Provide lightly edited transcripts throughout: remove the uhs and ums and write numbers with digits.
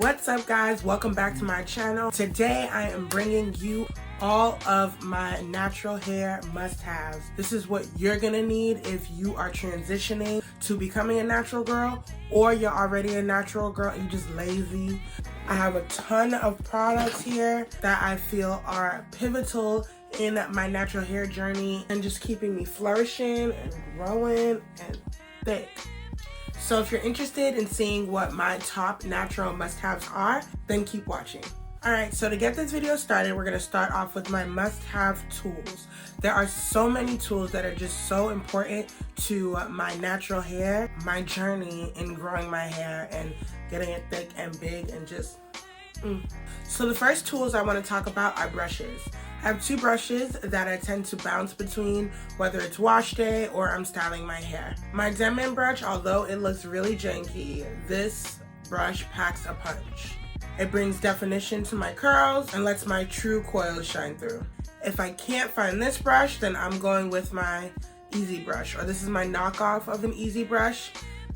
What's up, guys? Welcome back to my channel. Today I am bringing you all of my natural hair must-haves. This is what you're gonna need if you are transitioning to becoming a natural girl, or you're already a natural girl and you're just lazy. I have a ton of products here that I feel are pivotal in my natural hair journey and just keeping me flourishing and growing and thick. So if you're interested in seeing what my top natural must-haves are, then keep watching. Alright, so to get this video started, we're going to start off with my must-have tools. There are so many tools that are just so important to my natural hair, my journey in growing my hair and getting it thick and big and just So the first tools I want to talk about are brushes. I have two brushes that I tend to bounce between, whether it's wash day or I'm styling my hair. My Denman brush, although it looks really janky, this brush packs a punch. It brings definition to my curls and lets my true coils shine through. If I can't find this brush, then I'm going with my Easy Brush, or this is my knockoff of an Easy Brush.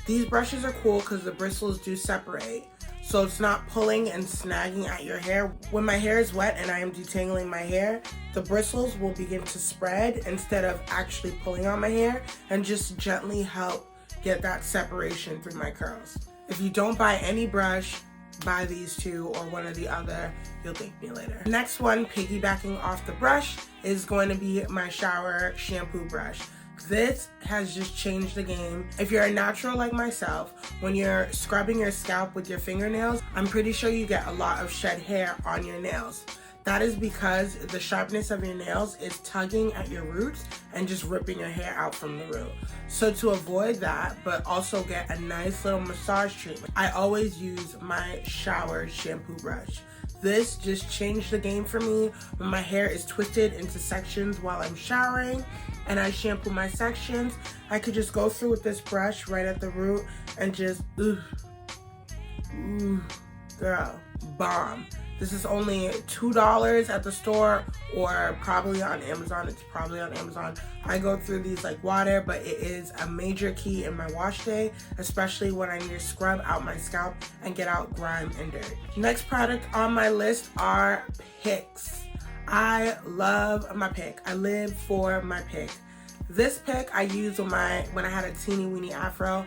These brushes are cool because the bristles do separate, so it's not pulling and snagging at your hair. When my hair is wet and I am detangling my hair, the bristles will begin to spread instead of actually pulling on my hair and just gently help get that separation through my curls. If you don't buy any brush, buy these two or one or the other. You'll thank me later. Next one, piggybacking off the brush, is going to be my shower shampoo brush. This has just changed the game. If you're a natural like myself, when you're scrubbing your scalp with your fingernails, I'm pretty sure you get a lot of shed hair on your nails. That is because the sharpness of your nails is tugging at your roots and just ripping your hair out from the root. So to avoid that, but also get a nice little massage treatment, I always use my shower shampoo brush. This just changed the game for me. When my hair is twisted into sections while I'm showering and I shampoo my sections, I could just go through with this brush right at the root and just, girl, bomb. This is only $2 at the store or probably on Amazon. It's probably on Amazon. I go through these like water, but it is a major key in my wash day, especially when I need to scrub out my scalp and get out grime and dirt. Next product on my list are picks. I love my pick. I live for my pick. This pick I used when I had a teeny weeny afro.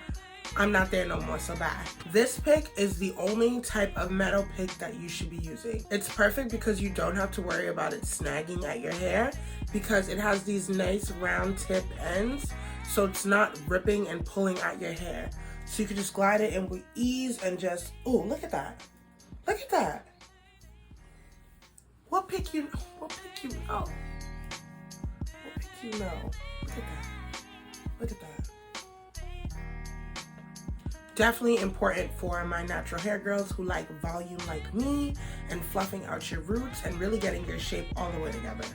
I'm not there no more, so bye. This pick is the only type of metal pick that you should be using. It's perfect because you don't have to worry about it snagging at your hair because it has these nice round tip ends, so it's not ripping and pulling at your hair. So you can just glide it in with ease and just, ooh, look at that. Look at that. What pick you know? What pick you know? Look at that. Look at that. Definitely important for my natural hair girls who like volume like me and fluffing out your roots and really getting your shape all the way together.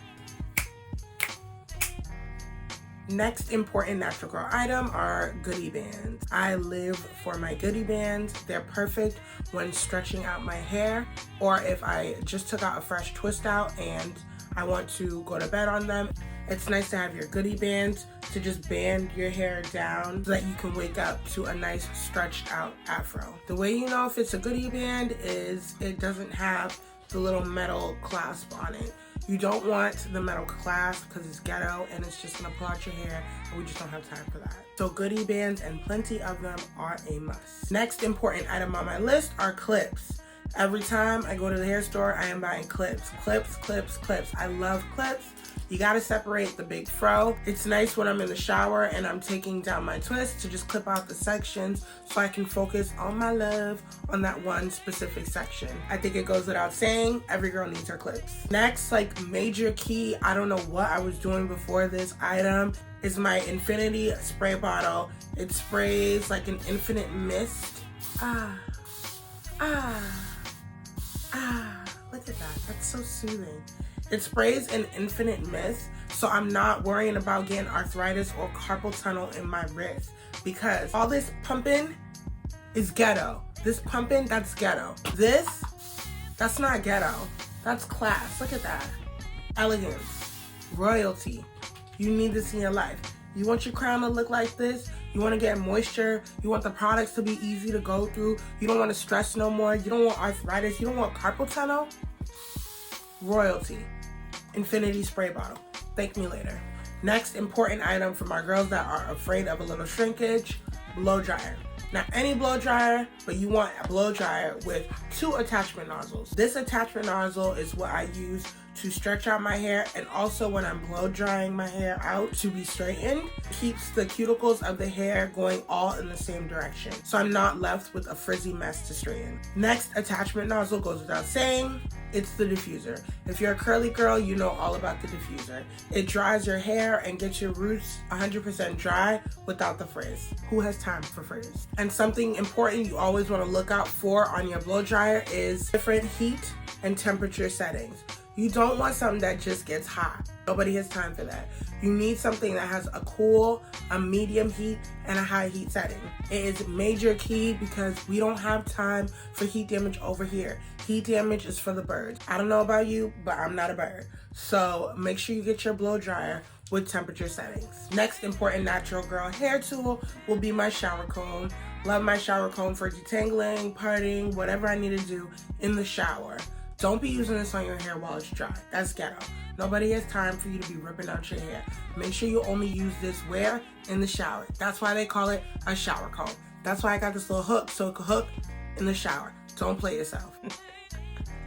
Next important natural girl item are goodie bands. I live for my goodie bands. They're perfect when stretching out my hair, or if I just took out a fresh twist out and I want to go to bed on them. It's nice to have your goodie bands to just band your hair down so that you can wake up to a nice stretched out afro. The way you know if it's a goodie band is it doesn't have the little metal clasp on it. You don't want the metal clasp because it's ghetto and it's just gonna pull out your hair, and we just don't have time for that. So goodie bands, and plenty of them, are a must. Next important item on my list are clips. Every time I go to the hair store, I am buying clips. Clips, clips, clips. I love clips. You gotta separate the big fro. It's nice when I'm in the shower and I'm taking down my twist to just clip out the sections so I can focus all my love on that one specific section. I think it goes without saying, every girl needs her clips. Next, like major key, I don't know what I was doing before this item, is my infinity spray bottle. It sprays like an infinite mist. Look at that, that's so soothing. It sprays an infinite mist, so I'm not worrying about getting arthritis or carpal tunnel in my wrist because all this pumping is ghetto. This pumping, that's ghetto. This, that's not ghetto. That's class. Look at that. Elegance. Royalty. You need this in your life. You want your crown to look like this? You want to get moisture? You want the products to be easy to go through? You don't want to stress no more? You don't want arthritis? You don't want carpal tunnel? Royalty. Infinity spray bottle. Thank me later. Next important item for my girls that are afraid of a little shrinkage, blow dryer. Not any blow dryer, but you want a blow dryer with 2 attachment nozzles. This attachment nozzle is what I use to stretch out my hair, and also when I'm blow drying my hair out to be straightened, keeps the cuticles of the hair going all in the same direction, so I'm not left with a frizzy mess to straighten. Next attachment nozzle goes without saying, it's the diffuser. If you're a curly girl, you know all about the diffuser. It dries your hair and gets your roots 100% dry without the frizz. Who has time for frizz? And something important you always want to look out for on your blow dryer is different heat and temperature settings. You don't want something that just gets hot. Nobody has time for that. You need something that has a cool, a medium heat, and a high heat setting. It is major key because we don't have time for heat damage over here. Heat damage is for the birds. I don't know about you, but I'm not a bird. So make sure you get your blow dryer with temperature settings. Next important natural girl hair tool will be my shower comb. Love my shower comb for detangling, parting, whatever I need to do in the shower. Don't be using this on your hair while it's dry. That's ghetto. Nobody has time for you to be ripping out your hair. Make sure you only use this where? In the shower. That's why they call it a shower comb. That's why I got this little hook, so it can hook in the shower. Don't play yourself.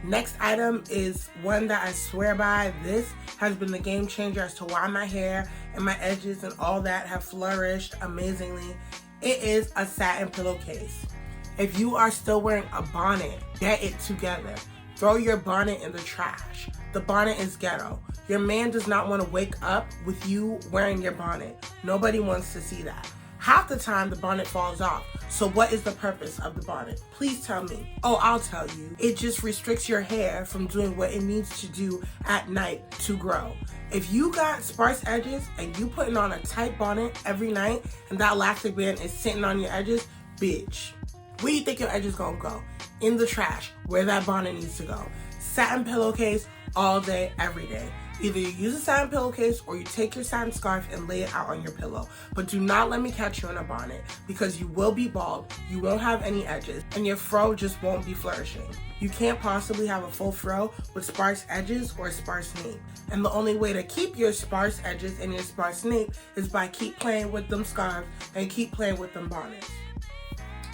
Next item is one that I swear by. This has been the game changer as to why my hair and my edges and all that have flourished amazingly. It is a satin pillowcase. If you are still wearing a bonnet, get it together. Throw your bonnet in the trash. The bonnet is ghetto. Your man does not want to wake up with you wearing your bonnet. Nobody wants to see that. Half the time the bonnet falls off. So what is the purpose of the bonnet? Please tell me. Oh, I'll tell you. It just restricts your hair from doing what it needs to do at night to grow. If you got sparse edges and you putting on a tight bonnet every night and that elastic band is sitting on your edges, bitch, where do you think your edges gonna go? In the trash, where that bonnet needs to go. Satin pillowcase all day, every day. Either you use a satin pillowcase or you take your satin scarf and lay it out on your pillow. But do not let me catch you in a bonnet because you will be bald, you won't have any edges, and your fro just won't be flourishing. You can't possibly have a full fro with sparse edges or a sparse nape. And the only way to keep your sparse edges and your sparse nape is by keep playing with them scarves and keep playing with them bonnets.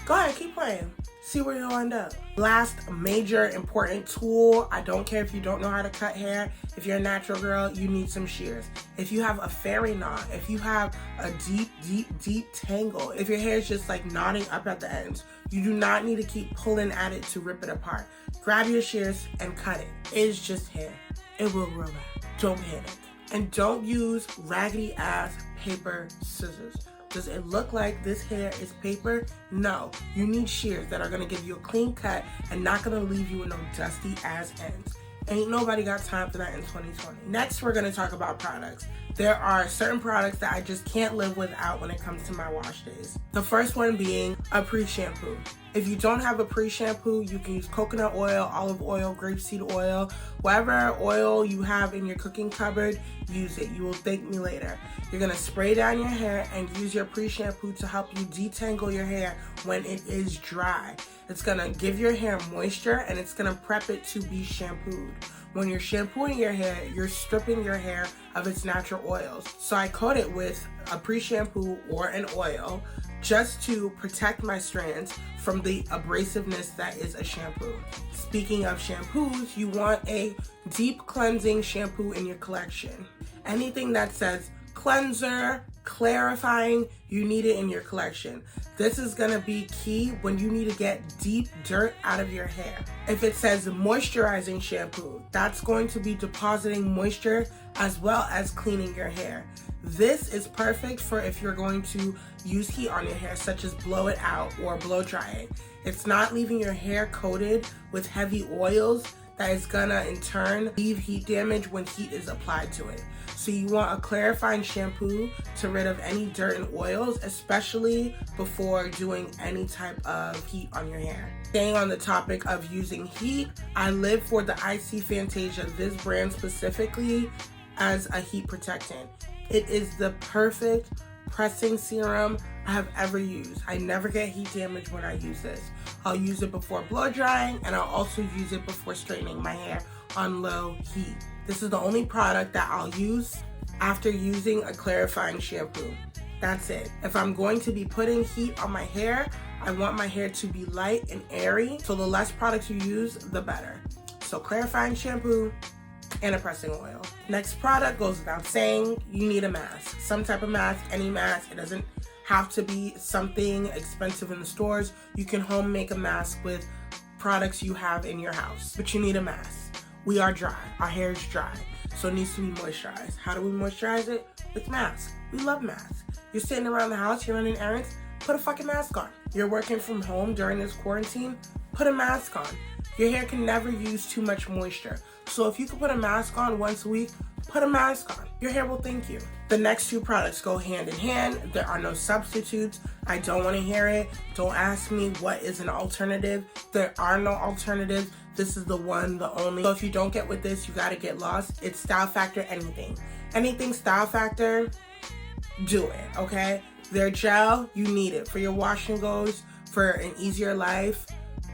Go ahead, keep playing. See where you'll end up. Last major important tool, I don't care if you don't know how to cut hair. If you're a natural girl, you need some shears. If you have a fairy knot, if you have a deep tangle, if your hair is just like knotting up at the ends, you do not need to keep pulling at it to rip it apart. Grab your shears and cut it. It's just hair. It will grow back. Don't panic. And don't use raggedy ass paper scissors. Does it look like this hair is paper? No. You need shears that are going to give you a clean cut and not going to leave you with no dusty ass ends. Ain't nobody got time for that in 2020. Next, we're going to talk about products. There are certain products that I just can't live without when it comes to my wash days. The first one being a pre-shampoo. If you don't have a pre-shampoo, you can use coconut oil, olive oil, grapeseed oil, whatever oil you have in your cooking cupboard, use it. You will thank me later. You're gonna spray down your hair and use your pre-shampoo to help you detangle your hair when it is dry. It's gonna give your hair moisture and it's gonna prep it to be shampooed. When you're shampooing your hair, you're stripping your hair of its natural oils. So I coat it with a pre-shampoo or an oil just to protect my strands from the abrasiveness that is a shampoo. Speaking of shampoos, you want a deep cleansing shampoo in your collection. Anything that says cleanser, clarifying, you need it in your collection. This is gonna be key when you need to get deep dirt out of your hair. If it says moisturizing shampoo, that's going to be depositing moisture as well as cleaning your hair. This is perfect for if you're going to use heat on your hair, such as blow it out or blow dry it. It's not leaving your hair coated with heavy oils that is gonna in turn leave heat damage when heat is applied to it. So you want a clarifying shampoo to rid of any dirt and oils, especially before doing any type of heat on your hair. Staying on the topic of using heat, I live for the IC Fantasia, this brand specifically, as a heat protectant. It is the perfect pressing serum I have ever used. I never get heat damage when I use this. I'll use it before blow drying, and I'll also use it before straightening my hair on low heat. This is the only product that I'll use after using a clarifying shampoo. That's it. If I'm going to be putting heat on my hair, I want my hair to be light and airy, so the less products you use, the better. So clarifying shampoo and a pressing oil. Next product goes without saying, you need a mask. Some type of mask, any mask. It doesn't have to be something expensive in the stores. You can home make a mask with products you have in your house, but you need a mask. We are dry, our hair is dry, so it needs to be moisturized. How do we moisturize it? With masks. We love masks. You're sitting around the house, you're running errands, put a fucking mask on. You're working from home during this quarantine, put a mask on. Your hair can never use too much moisture. So if you can put a mask on once a week, put a mask on. Your hair will thank you. The next two products go hand in hand. There are no substitutes. I don't want to hear it. Don't ask me what is an alternative. There are no alternatives. This is the one, the only. So if you don't get with this, you gotta get lost. It's Style Factor anything. Anything Style Factor, do it, okay? Their gel, you need it. For your wash and goes, for an easier life,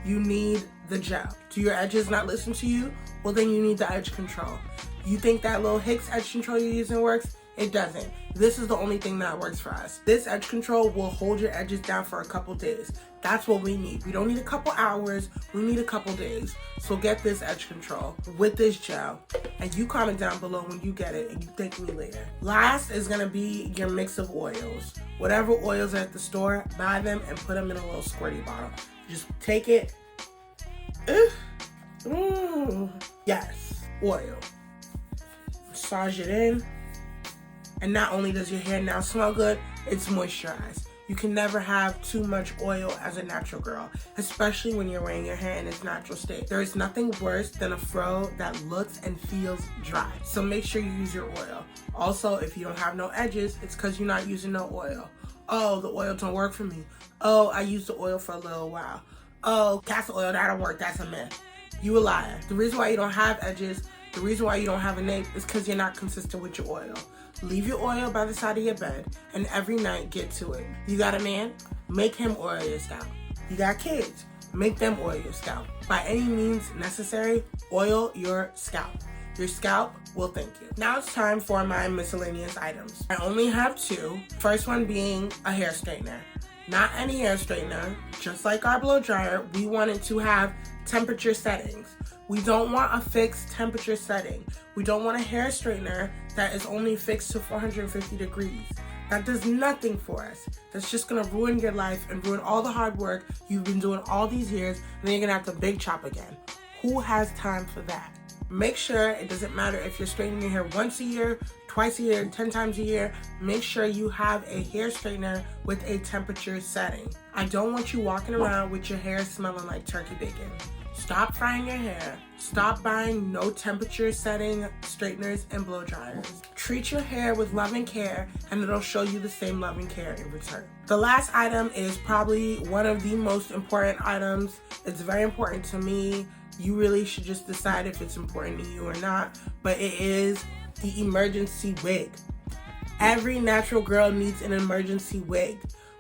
you need the gel. Do your edges not listen to you? Well, then you need the edge control. You think that little Hicks edge control you're using works? It doesn't. This is the only thing that works for us. This edge control will hold your edges down for a couple days. That's what we need. We don't need a couple hours. We need a couple days. So get this edge control with this gel. And you comment down below when you get it and you thank me later. Last is going to be your mix of oils. Whatever oils are at the store, buy them and put them in a little squirty bottle. Just take it. Yes, oil. Massage it in. And not only does your hair now smell good, it's moisturized. You can never have too much oil as a natural girl, especially when you're wearing your hair in its natural state. There is nothing worse than a fro that looks and feels dry. So make sure you use your oil. Also, if you don't have no edges, it's because you're not using no oil. Oh, the oil don't work for me. Oh, I used the oil for a little while. Oh, castor oil, that don't work, that's a myth. You a liar. The reason why you don't have edges, the reason why you don't have a nape is because you're not consistent with your oil. Leave your oil by the side of your bed and every night get to it. You got a man? Make him oil your scalp. You got kids? Make them oil your scalp. By any means necessary, oil your scalp. Your scalp will thank you. Now it's time for my miscellaneous items. I only have two. First one being a hair straightener. Not any hair straightener. Just like our blow dryer, we want it to have temperature settings. We don't want a fixed temperature setting. We don't want a hair straightener that is only fixed to 450 degrees. That does nothing for us. That's just gonna ruin your life and ruin all the hard work you've been doing all these years, and then you're gonna have to big chop again. Who has time for that? Make sure, it doesn't matter if you're straightening your hair once a year, twice a year, 10 times a year, make sure you have a hair straightener with a temperature setting. I don't want you walking around with your hair smelling like turkey bacon. Stop frying your hair. Stop buying no temperature setting straighteners and blow dryers. Treat your hair with love and care, and it'll show you the same love and care in return. The last item is probably one of the most important items. It's very important to me. You really should just decide if it's important to you or not, but it is the emergency wig. Every natural girl needs an emergency wig.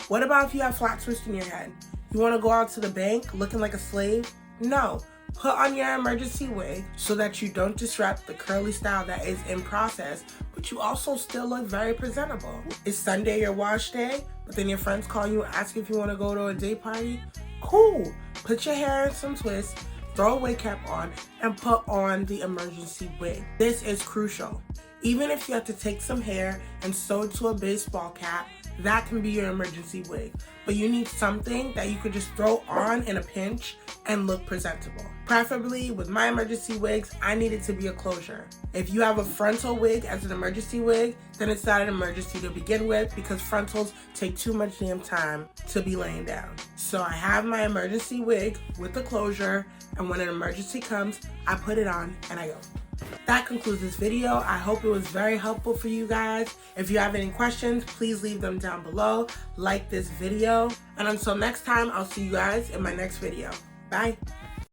What about if you have flat twists in your head? You want to go out to the bank looking like a slave? No. Put on your emergency wig so that you don't disrupt the curly style that is in process, but you also still look very presentable. It's Sunday, your wash day, but then your friends call you and ask if you want to go to a day party? Cool. Put your hair in some twists, throw a wig cap on, and put on the emergency wig. This is crucial. Even if you have to take some hair and sew it to a baseball cap, that can be your emergency wig. But you need something that you could just throw on in a pinch and look presentable. Preferably with my emergency wigs, I need it to be a closure. If you have a frontal wig as an emergency wig, then it's not an emergency to begin with because frontals take too much damn time to be laying down. So I have my emergency wig with the closure, and when an emergency comes, I put it on and I go. That concludes this video. I hope it was very helpful for you guys. If you have any questions, please leave them down below. Like this video. And until next time, I'll see you guys in my next video. Bye.